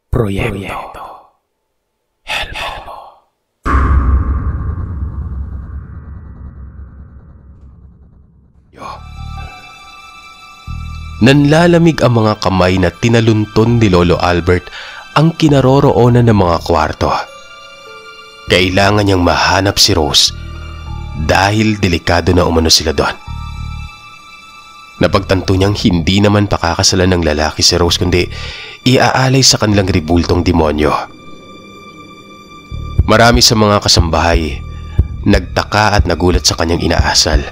Proyekto Helmo. Nanlalamig ang mga kamay na tinalunton ni Lolo Albert ang kinaroroonan ng mga kwarto. Kailangan niyang mahanap si Rose dahil delikado na umano sila doon. Napagtanto niyang hindi naman pakakasalan ng lalaki si Rose kundi iaalay sa kanilang ribultong demonyo. Marami sa mga kasambahay nagtaka at nagulat sa kanyang inaasal.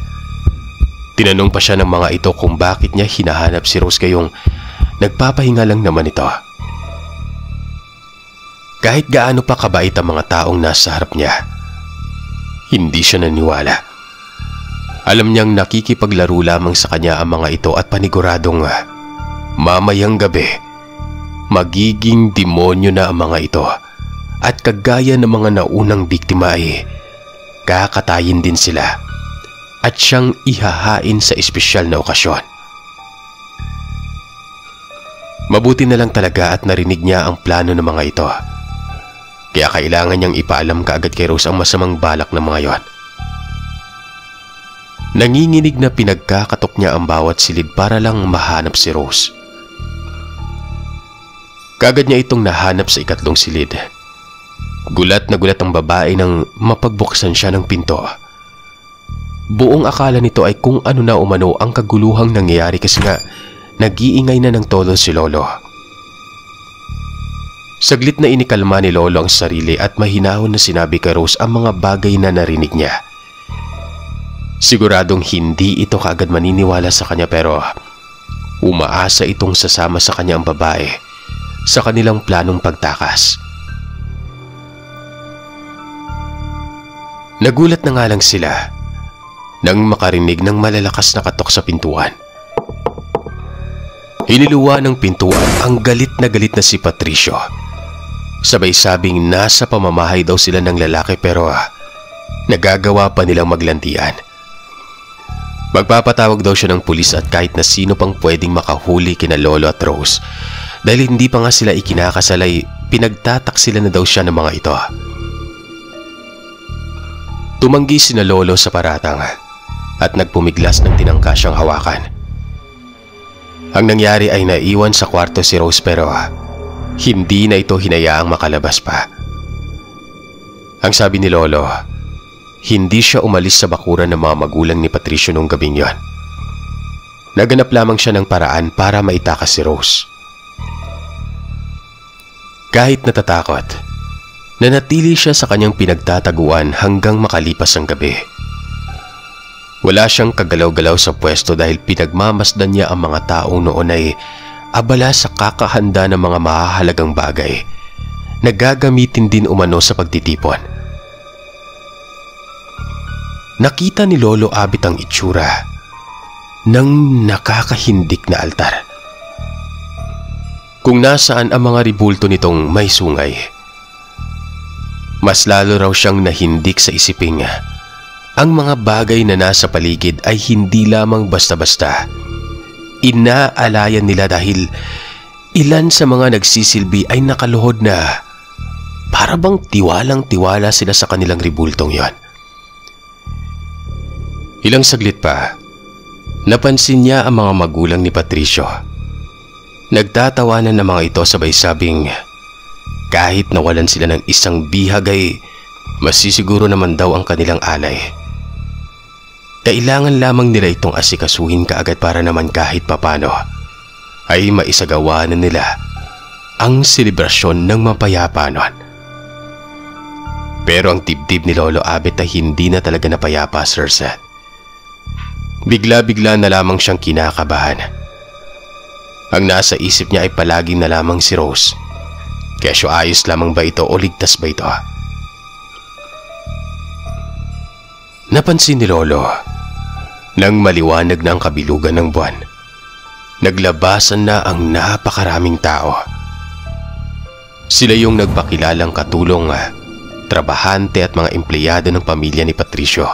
Tinanong pa siya ng mga ito kung bakit niya hinahanap si Rose gayong nagpapahinga lang naman ito. Kahit gaano pa kabait ang mga taong nasa harap niya, hindi siya naniwala. Alam niyang nakikipaglaro lamang sa kanya ang mga ito at paniguradong mamayang gabi, magiging demonyo na ang mga ito at kagaya ng mga naunang biktima ay kakatayin din sila at siyang ihahain sa espesyal na okasyon. Mabuti na lang talaga at narinig niya ang plano ng mga ito. Kaya kailangan niyang ipaalam kaagad kay Rose ang masamang balak ng mga yon. Nanginginig na pinagkakatok niya ang bawat silid para lang mahanap si Rose. Kaagad niya itong nahanap sa ikatlong silid. Gulat na gulat ang babae nang mapagbuksan siya ng pinto. Buong akala nito ay kung ano na umano ang kaguluhang nangyayari kasi nga nag-iingay na ng todo si Lolo. Saglit na inikalma ni Lolo ang sarili at mahinahon na sinabi kay Rose ang mga bagay na narinig niya. Siguradong hindi ito kaagad maniniwala sa kanya pero umaasa itong sasama sa kanya ang babae sa kanilang planong pagtakas. Nagulat na nga lang sila nang makarinig ng malalakas na katok sa pintuan. Hiniluwa ng pintuan ang galit na si Patricio. Sabay sabing nasa pamamahay daw sila ng lalaki pero nagagawa pa nilang maglandian. Magpapatawag daw siya ng pulis at kahit na sino pang pwedeng makahuli kina Lolo at Rose. Dahil hindi pa nga sila ikinakasal ay pinagtataksilan na daw siya ng mga ito. Tumanggi sina Lolo sa paratang at nagpumiglas ng tinangka siyang hawakan. Ang nangyari ay naiwan sa kwarto si Rose pero hindi na ito hinayaang makalabas pa. Ang sabi ni Lolo, hindi siya umalis sa bakuran ng mga magulang ni Patricio nung gabing yon. Naganap lamang siya ng paraan para maitakas si Rose. Kahit natatakot, nanatili siya sa kanyang pinagtataguan hanggang makalipas ang gabi. Wala siyang kagalaw-galaw sa pwesto dahil pinagmamasdan niya ang mga taong noon ay abala sa kakahanda ng mga mahahalagang bagay na gagamitin din umano sa pagtitipon. Nakita ni Lolo Abit ang itsura ng nakakahindik na altar. Kung nasaan ang mga ribulto nitong may sungay, mas lalo raw siyang nahindik sa isiping ang mga bagay na nasa paligid ay hindi lamang basta-basta. Inaalayan nila dahil ilan sa mga nagsisilbi ay nakaluhod na para bang tiwalang-tiwala sila sa kanilang ribultong yon. Ilang saglit pa, napansin niya ang mga magulang ni Patricio. Nagtatawanan ng mga ito sabay sabing kahit nawalan sila ng isang bihag ay masisiguro naman daw ang kanilang alay. Kailangan lamang nila itong asikasuhin kaagad para naman kahit papano ay maisagawa na nila ang selebrasyon ng mapayapa noon. Pero ang dibdib ni Lolo Abet ay hindi na talaga napayapa, Sir Seth. Bigla-bigla na lamang siyang kinakabahan. Ang nasa isip niya ay palaging na lamang si Rose. Kesyo ayos lamang ba ito o ligtas ba ito? Napansin ni Lolo nang maliwanag na ang kabilugan ng buwan. Naglabasan na ang napakaraming tao. Sila yung nagpakilalang katulong, trabahante at mga empleyado ng pamilya ni Patricio.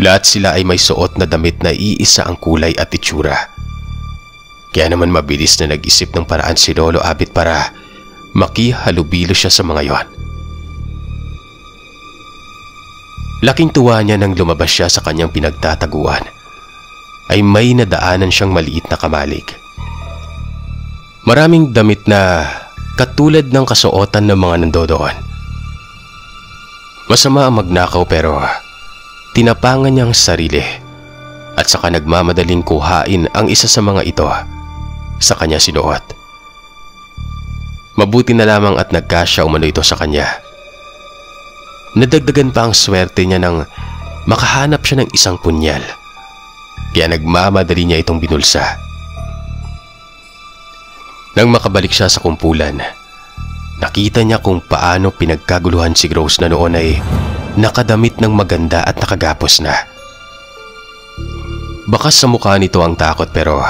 Lahat sila ay may suot na damit na iisa ang kulay at itsura. Kaya naman mabilis na nag-isip ng paraan si Lolo Abit para makihalubilo siya sa mga yon. Laking tuwa niya nang lumabas siya sa kanyang pinagtataguan ay may nadaanan siyang maliit na kamalig. Maraming damit na katulad ng kasuotan ng mga nandoon. Masama ang magnakaw pero tinapangan niya ang sarili at saka nagmamadaling kuhain ang isa sa mga ito sa kanya sinuot. Mabuti na lamang at nagkasya umano ito sa kanya. Nadagdagan pa ang swerte niya nang makahanap siya ng isang punyal. Kaya nagmamadali niya itong binulsa. Nang makabalik siya sa kumpulan, nakita niya kung paano pinagkaguluhan si Rose na noon ay nakadamit ng maganda at nakagapos na. Bakas sa mukha nito ang takot pero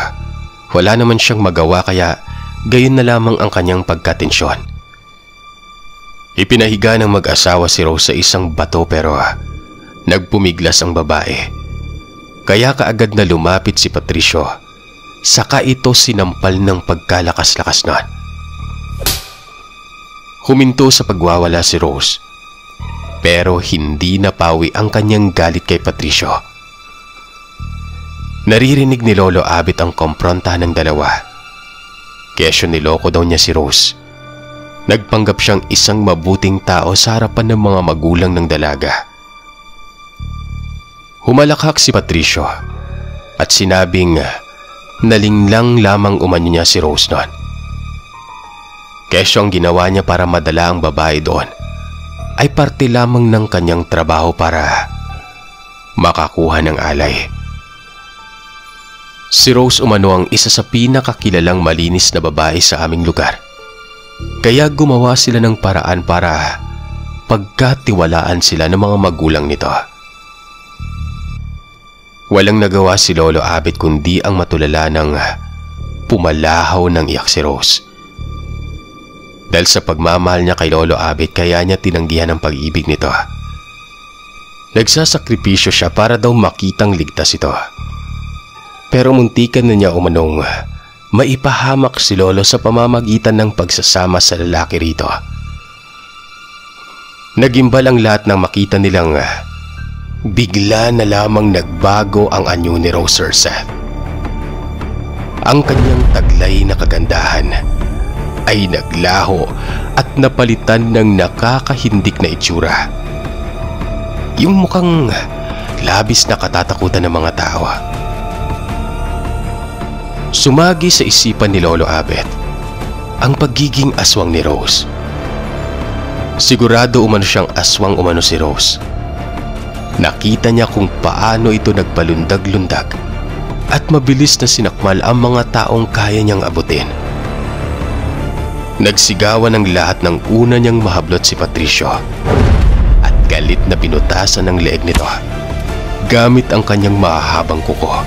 wala naman siyang magawa kaya gayon na lamang ang kanyang pagkatensyon. Ipinahiga ng mag-asawa si Rose sa isang bato pero nagpumiglas ang babae. Kaya kaagad na lumapit si Patricio, saka ito sinampal ng pagkalakas-lakas nun. Huminto sa pagwawala si Rose, pero hindi napawi ang kanyang galit kay Patricio. Naririnig ni Lolo Abit ang komprontahan ng dalawa. Kesyo niloko daw niya si Rose. Nagpanggap siyang isang mabuting tao sa harapan ng mga magulang ng dalaga. Humalakhak si Patricio at sinabing nalinglang lamang umano niya si Rose noon. Kesyo ang ginawa niya para madala ang babae doon ay parte lamang ng kanyang trabaho para makakuha ng alay. Si Rose umano ang isa sa pinakakilalang malinis na babae sa aming lugar. Kaya gumawa sila ng paraan para pagkatiwalaan sila ng mga magulang nito. Walang nagawa si Lolo Abit kundi ang matulala ng pumalahaw ng iyak si Rose. Dahil sa pagmamahal niya kay Lolo Abit kaya niya tinanggihan ang pag-ibig nito. Nagsasakripisyo siya para daw makitang ligtas ito. Pero muntikan na niya umanong maipahamak si Lolo sa pamamagitan ng pagsasama sa lalaki rito. Nagimbal ang lahat nang makita nilang bigla na lamang nagbago ang anyo ni Rose Seth. Ang kanyang taglay na kagandahan ay naglaho at napalitan ng nakakahindik na itsura. Yung mukhang labis na katatakutan ng mga tao. Sumagi sa isipan ni Lolo Abet ang pagiging aswang ni Rose. Sigurado umano siyang aswang umano si Rose. Nakita niya kung paano ito nagpalundag-lundag at mabilis na sinakmal ang mga taong kaya niyang abutin. Nagsigawan ng lahat ng una niyang mahablot si Patricio at galit na binutasan ng leeg nito gamit ang kanyang mahahabang kuko.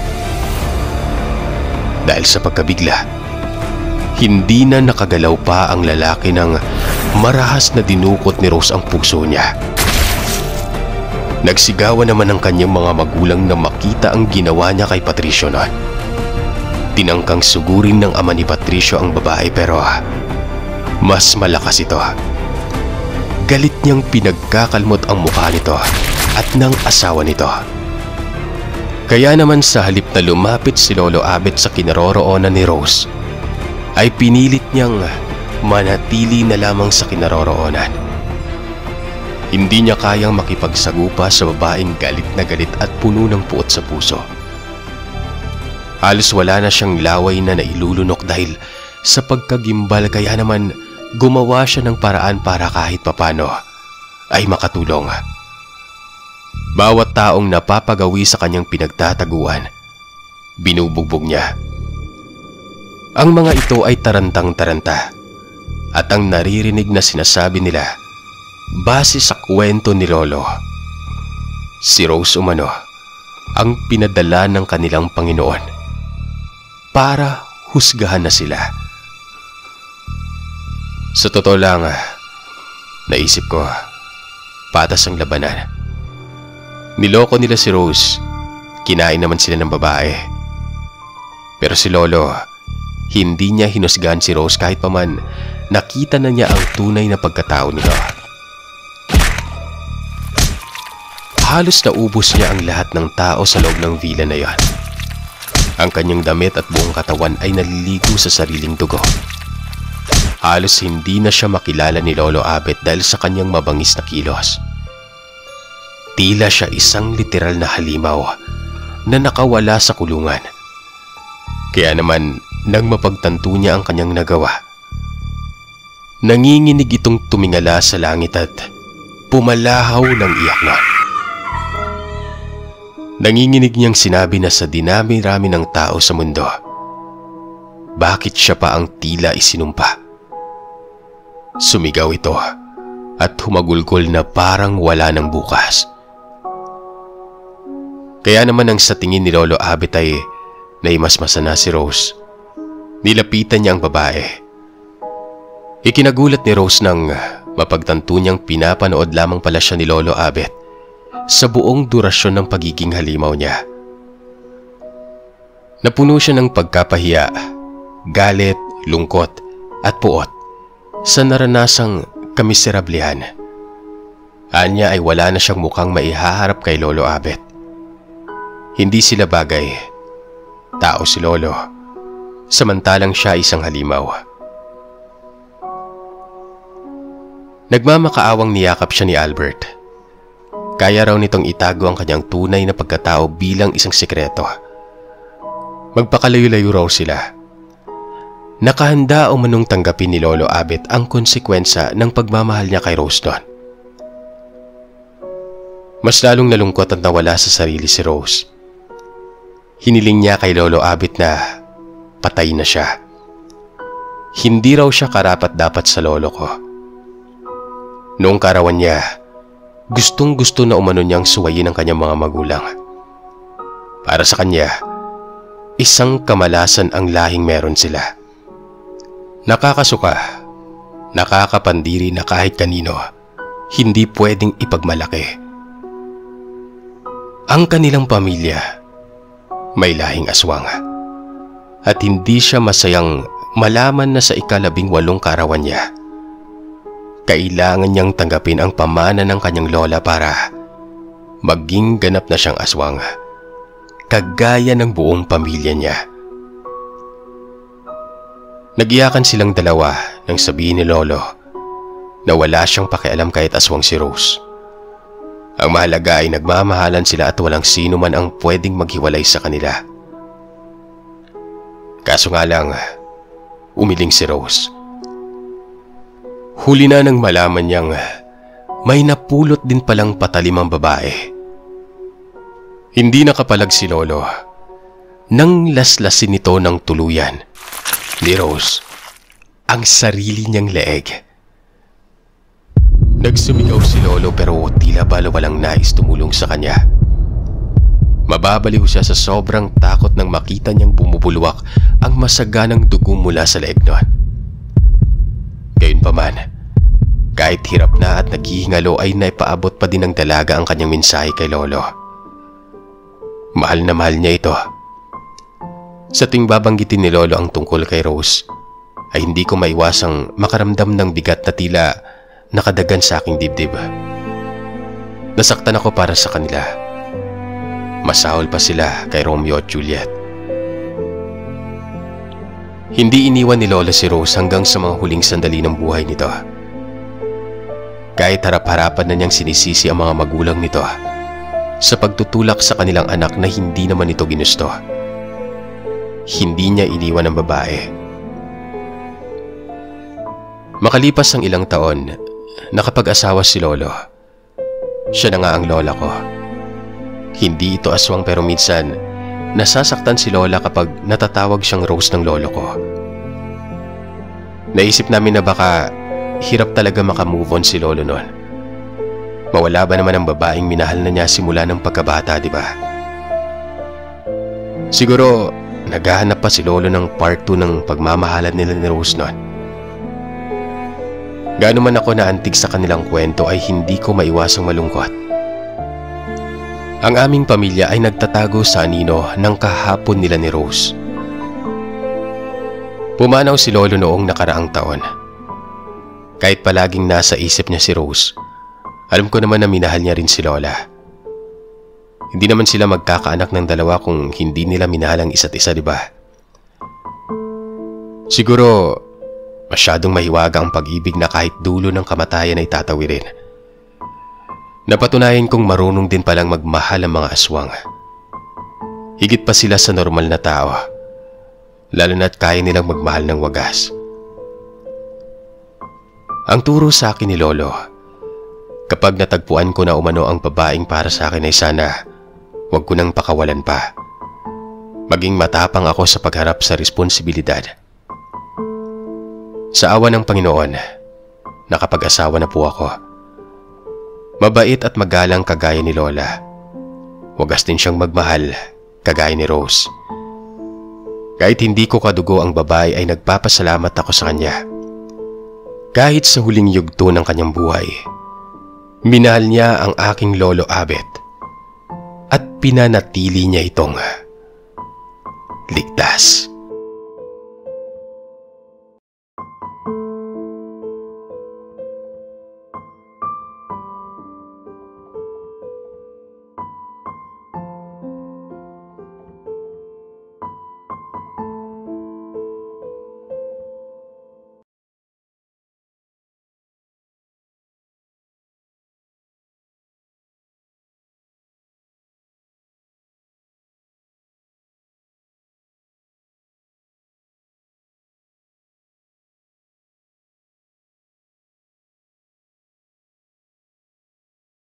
Dahil sa pagkabigla, hindi na nakagalaw pa ang lalaki nang marahas na dinukot ni Rose ang puso niya. Nagsigawan naman ang kanyang mga magulang na makita ang ginawa niya kay Patricio noon. Tinangkang sugurin ng ama ni Patricio ang babae pero mas malakas ito. Galit niyang pinagkakalmot ang mukha nito at ng asawa nito. Kaya naman sa halip na lumapit si Lolo Abet sa kinaroroonan ni Rose, ay pinilit niyang manatili na lamang sa kinaroroonan. Hindi niya kayang makipagsagupa sa babaeng galit na galit at puno ng puot sa puso. Halos wala na siyang laway na nailulunok dahil sa pagkagimbal kaya naman gumawa siya ng paraan para kahit papano ay makatulong. Bawat taong napapagawi sa kanyang pinagtataguan, binubugbog niya. Ang mga ito ay tarantang-taranta at ang naririnig na sinasabi nila base sa kwento ni Lolo. Si Rose umano ang pinadala ng kanilang Panginoon para husgahan na sila. Sa totoo lang, naisip ko, patas ang labanan. Niloko nila si Rose, kinain naman sila ng babae. Pero si Lolo, Hindi niya hinusgahan si Rose kahit paman nakita na niya ang tunay na pagkatao nito. Halos naubos niya ang lahat ng tao sa loob ng villa na yon. Ang kanyang damit at buong katawan ay naliligo sa sariling dugo. Halos hindi na siya makilala ni Lolo Abet dahil sa kanyang mabangis na kilos. Tila siya isang literal na halimaw na nakawala sa kulungan. Kaya naman, nang mapagtanto niya ang kanyang nagawa, nanginginig itong tumingala sa langit at pumalahaw ng iyak na. Nanginginig niyang sinabi na sa dinami-rami ng tao sa mundo, bakit siya pa ang tila isinumpa? Sumigaw ito at humagulgol na parang wala ng bukas. Kaya naman ang sa tingin ni Lolo Abet ay naimasmasa na si Rose. Nilapitan niya ang babae. Ikinagulat ni Rose nang mapagtanto niyang pinapanood lamang pala siya ni Lolo Abet sa buong durasyon ng pagiging halimaw niya. Napuno siya ng pagkapahiya, galit, lungkot at puot sa naranasang kamiserablihan. Anya ay wala na siyang mukhang maihaharap kay Lolo Abet. Hindi sila bagay. Tao si Lolo, samantalang siya isang halimaw. Nagmamakaawang niyakap siya ni Albert. Kaya raw nitong itago ang kanyang tunay na pagkatao bilang isang sekreto. Magpakalayo-layo raw sila. Nakahanda umanong tanggapin ni Lolo Abet ang konsekwensya ng pagmamahal niya kay Rose doon. Mas lalong nalungkot at nawala sa sarili si Rose. Hiniling niya kay Lolo Abet na patay na siya. Hindi raw siya karapat-dapat sa lolo ko. Noong karawan niya, gustong-gusto na umano niyang suwayin ang kanyang mga magulang. Para sa kanya, isang kamalasan ang lahing meron sila. Nakakasuka, nakakapandiri na kahit kanino, hindi pwedeng ipagmalaki. Ang kanilang pamilya, may lahing aswang. At hindi siya masayang malaman na sa ika-18 karawan niya, kailangan niyang tanggapin ang pamana ng kanyang lola para maging ganap na siyang aswang, kagaya ng buong pamilya niya. Nag-iyakan silang dalawa nang sabihin ni Lolo na wala siyang pakialam kahit aswang si Rose. Ang mahalaga ay nagmamahalan sila at walang sino man ang pwedeng maghiwalay sa kanila. Kaso nga lang, umiling si Rose. Huli na nang malaman niyang may napulot din palang patalim ang babae. Hindi nakapalag si Lolo nang laslasin nito ng tuluyan ni Rose ang sarili niyang leeg. Nagsumigaw si Lolo pero tila ba walang nais tumulong sa kanya. Mababaliw siya sa sobrang takot nang makita niyang bumubulwak ang masaganang dugo mula sa leeg noon. Gayunpaman, kahit hirap na at naghihingalo ay naipaabot pa din ng dalaga ang kanyang mensahe kay Lolo. Mahal na mahal niya ito. Sa tuwing babanggitin ni Lolo ang tungkol kay Rose, ay hindi ko maiwasang makaramdam ng bigat na tila nakadagan sa aking dibdib. Nasaktan ako para sa kanila. Masahol pa sila kay Romeo at Juliet. Hindi iniwan ni Lola si Rose hanggang sa mga huling sandali ng buhay nito. Kahit harap-harapan na niyang sinisisi ang mga magulang nito sa pagtutulak sa kanilang anak na hindi naman ito ginusto. Hindi niya iniwan ang babae. Makalipas ang ilang taon, nakapag-asawa si Lolo. Siya na nga ang lola ko. Hindi ito aswang pero minsan nasasaktan si Lola kapag natatawag siyang Rose ng lolo ko. Naisip namin na baka hirap talaga makamove on si Lolo noon. Mawala ba naman ang babaeng minahal na niya simula ng pagkabata, di ba? Siguro naghahanap pa si Lolo ng part 2 ng pagmamahalan nila ni Rose noon. Gaano man ako naantig sa kanilang kwento ay hindi ko maiwasang malungkot. Ang aming pamilya ay nagtatago sa anino ng kahapon nila ni Rose. Pumanaw si Lolo noong nakaraang taon. Kahit palaging nasa isip niya si Rose, alam ko naman na minahal niya rin si Lola. Hindi naman sila magkakaanak ng dalawa kung hindi nila minahal ang isa't isa, di ba? Siguro, masyadong mahiwaga ang pag-ibig na kahit dulo ng kamatayan ay tatawirin. Napatunayan kong marunong din palang magmahal ang mga aswang. Higit pa sila sa normal na tao, lalo na't kaya nilang magmahal ng wagas. Ang turo sa akin ni Lolo, kapag natagpuan ko na umano ang babaeng para sa akin ay sana huwag ko nang pakawalan pa. Maging matapang ako sa pagharap sa responsibilidad. Sa awa ng Panginoon, nakapag-asawa na po ako. Mabait at magalang kagaya ni Lola. Wagas din siyang magmahal kagaya ni Rose. Kahit hindi ko kadugo ang babae ay nagpapasalamat ako sa kanya. Kahit sa huling yugto ng kanyang buhay, minahal niya ang aking Lolo Abet at pinanatili niya itong ligtas.